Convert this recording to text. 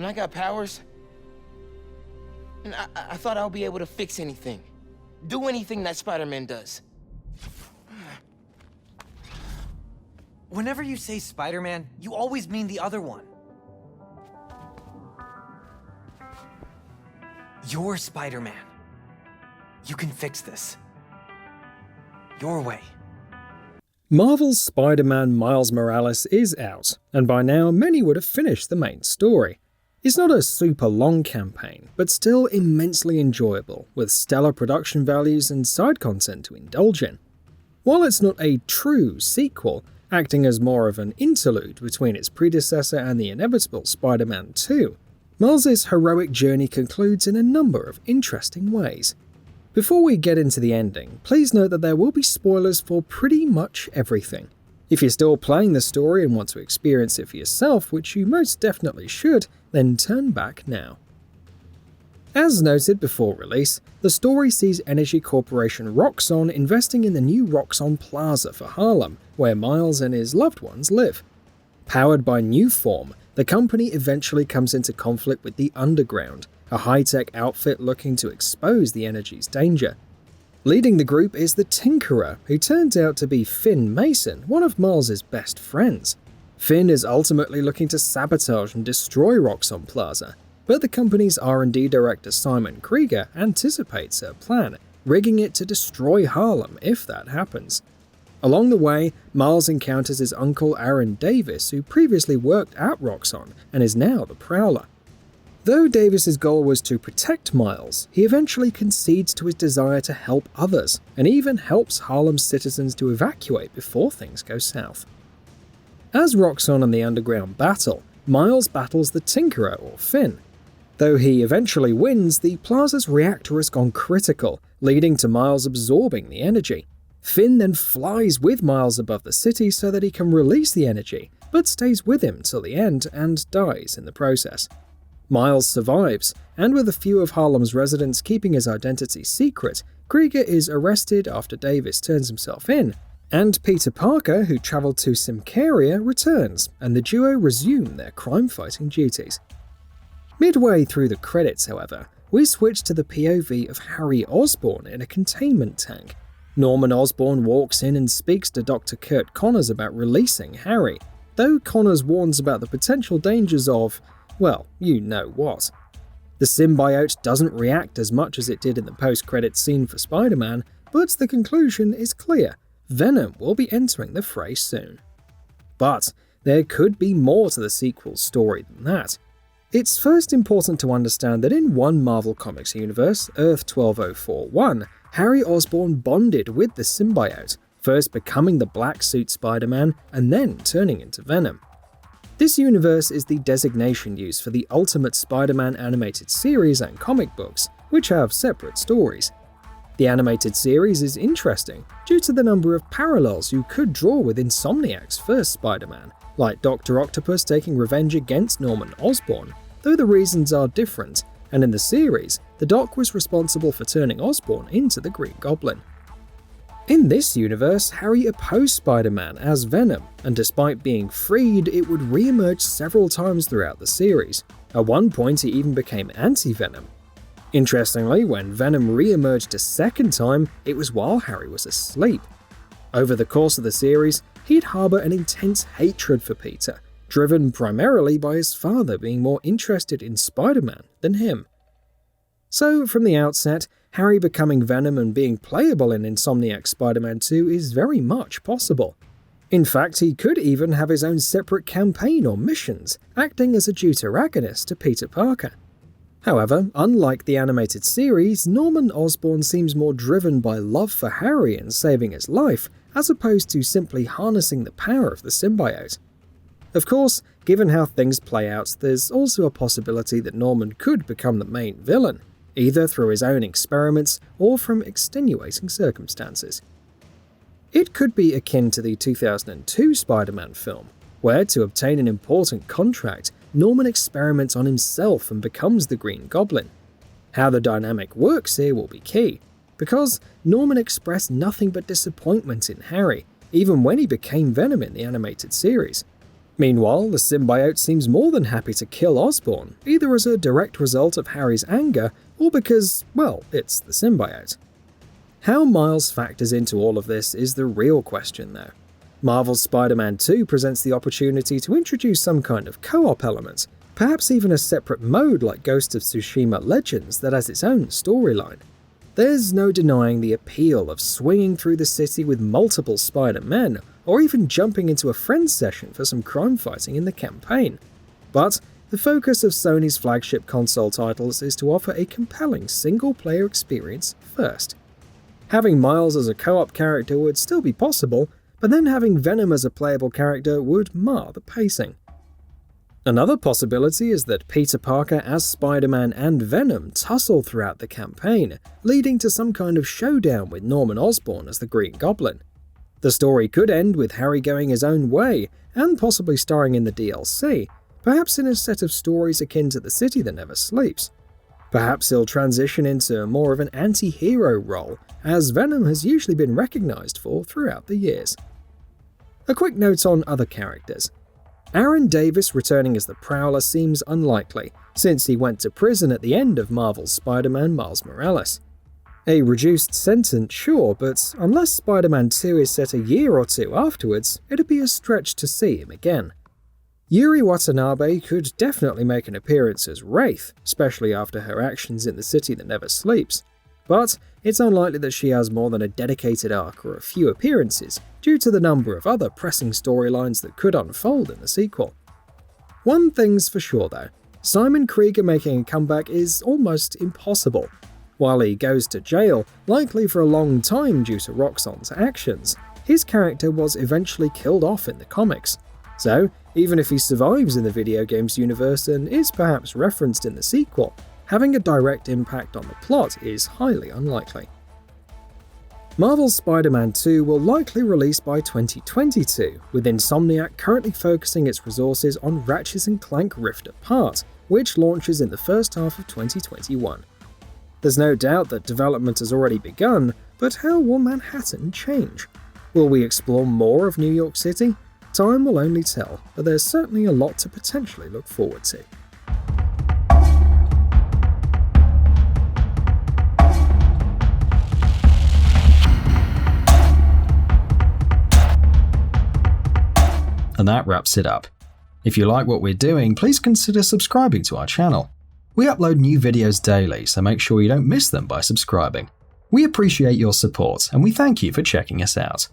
when I got powers, and I thought I would be able to fix anything. Do anything that Spider-Man does. Whenever you say Spider-Man, you always mean the other one. You're Spider-Man. You can fix this. Your way. Marvel's Spider-Man Miles Morales is out, and by now many would have finished the main story. It's not a super long campaign, but still immensely enjoyable, with stellar production values and side content to indulge in. While it's not a true sequel, acting as more of an interlude between its predecessor and the inevitable Spider-Man 2, Miles' heroic journey concludes in a number of interesting ways. Before we get into the ending, please note that there will be spoilers for pretty much everything. If you're still playing the story and want to experience it for yourself, which you most definitely should, then turn back now. As noted before release, the story sees Energy Corporation Roxxon investing in the new Roxxon Plaza for Harlem, where Miles and his loved ones live. Powered by Newform, the company eventually comes into conflict with the Underground, a high-tech outfit looking to expose the Energy's danger. Leading the group is the Tinkerer, who turns out to be Finn Mason, one of Miles' best friends. Finn is ultimately looking to sabotage and destroy Roxxon Plaza, but the company's R&D director Simon Krieger anticipates her plan, rigging it to destroy Harlem if that happens. Along the way, Miles encounters his uncle Aaron Davis, who previously worked at Roxxon and is now the Prowler. Though Davis's goal was to protect Miles, he eventually concedes to his desire to help others, and even helps Harlem's citizens to evacuate before things go south. As Roxxon and the Underground battle, Miles battles the Tinkerer or Finn. Though he eventually wins, the plaza's reactor has gone critical, leading to Miles absorbing the energy. Finn then flies with Miles above the city so that he can release the energy, but stays with him till the end and dies in the process. Miles survives, and with a few of Harlem's residents keeping his identity secret, Krieger is arrested after Davis turns himself in, and Peter Parker, who travelled to Symkaria, returns, and the duo resume their crime-fighting duties. Midway through the credits, however, we switch to the POV of Harry Osborn in a containment tank. Norman Osborn walks in and speaks to Dr. Kurt Connors about releasing Harry, though Connors warns about the potential dangers of, well, you know what. The symbiote doesn't react as much as it did in the post-credits scene for Spider-Man, but the conclusion is clear. Venom will be entering the fray soon. But there could be more to the sequel's story than that. It's first important to understand that in one Marvel Comics universe, Earth 12041, Harry Osborn bonded with the symbiote, first becoming the Black Suit Spider-Man and then turning into Venom. This universe is the designation used for the Ultimate Spider-Man animated series and comic books, which have separate stories. The animated series is interesting due to the number of parallels you could draw with Insomniac's first Spider-Man, like Dr. Octopus taking revenge against Norman Osborn, though the reasons are different, and in the series, the Doc was responsible for turning Osborn into the Green Goblin. In this universe, Harry opposed Spider-Man as Venom, and despite being freed, it would re-emerge several times throughout the series. At one point, he even became anti-Venom. Interestingly, when Venom re-emerged a second time, it was while Harry was asleep. Over the course of the series, he'd harbour an intense hatred for Peter, driven primarily by his father being more interested in Spider-Man than him. So, from the outset, Harry becoming Venom and being playable in Insomniac's Spider-Man 2 is very much possible. In fact, he could even have his own separate campaign or missions, acting as a deuteragonist to Peter Parker. However, unlike the animated series, Norman Osborn seems more driven by love for Harry and saving his life, as opposed to simply harnessing the power of the symbiote. Of course, given how things play out, there's also a possibility that Norman could become the main villain, either through his own experiments or from extenuating circumstances. It could be akin to the 2002 Spider-Man film, where to obtain an important contract, Norman experiments on himself and becomes the Green Goblin. How the dynamic works here will be key, because Norman expressed nothing but disappointment in Harry, even when he became Venom in the animated series. Meanwhile, the symbiote seems more than happy to kill Osborn, either as a direct result of Harry's anger or because, well, it's the symbiote. How Miles factors into all of this is the real question though. Marvel's Spider-Man 2 presents the opportunity to introduce some kind of co-op element, perhaps even a separate mode like Ghost of Tsushima Legends that has its own storyline. There's no denying the appeal of swinging through the city with multiple Spider-Men, or even jumping into a friend's session for some crime fighting in the campaign. But the focus of Sony's flagship console titles is to offer a compelling single-player experience first. Having Miles as a co-op character would still be possible, but then having Venom as a playable character would mar the pacing. Another possibility is that Peter Parker as Spider-Man and Venom tussle throughout the campaign, leading to some kind of showdown with Norman Osborn as the Green Goblin. The story could end with Harry going his own way, and possibly starring in the DLC, perhaps in a set of stories akin to The City That Never Sleeps. Perhaps he'll transition into more of an anti-hero role, as Venom has usually been recognised for throughout the years. A quick note on other characters. Aaron Davis returning as the Prowler seems unlikely, since he went to prison at the end of Marvel's Spider-Man Miles Morales. A reduced sentence, sure, but unless Spider-Man 2 is set a year or two afterwards, it'd be a stretch to see him again. Yuri Watanabe could definitely make an appearance as Wraith, especially after her actions in The City That Never Sleeps, but it's unlikely that she has more than a dedicated arc or a few appearances, due to the number of other pressing storylines that could unfold in the sequel. One thing's for sure though, Simon Krieger making a comeback is almost impossible. While he goes to jail, likely for a long time due to Roxxon's actions, his character was eventually killed off in the comics. So, even if he survives in the video games universe and is perhaps referenced in the sequel, having a direct impact on the plot is highly unlikely. Marvel's Spider-Man 2 will likely release by 2022, with Insomniac currently focusing its resources on Ratchet & Clank Rift Apart, which launches in the first half of 2021. There's no doubt that development has already begun, but how will Manhattan change? Will we explore more of New York City? Time will only tell, but there's certainly a lot to potentially look forward to. And that wraps it up. If you like what we're doing, please consider subscribing to our channel. We upload new videos daily, so make sure you don't miss them by subscribing. We appreciate your support, and we thank you for checking us out.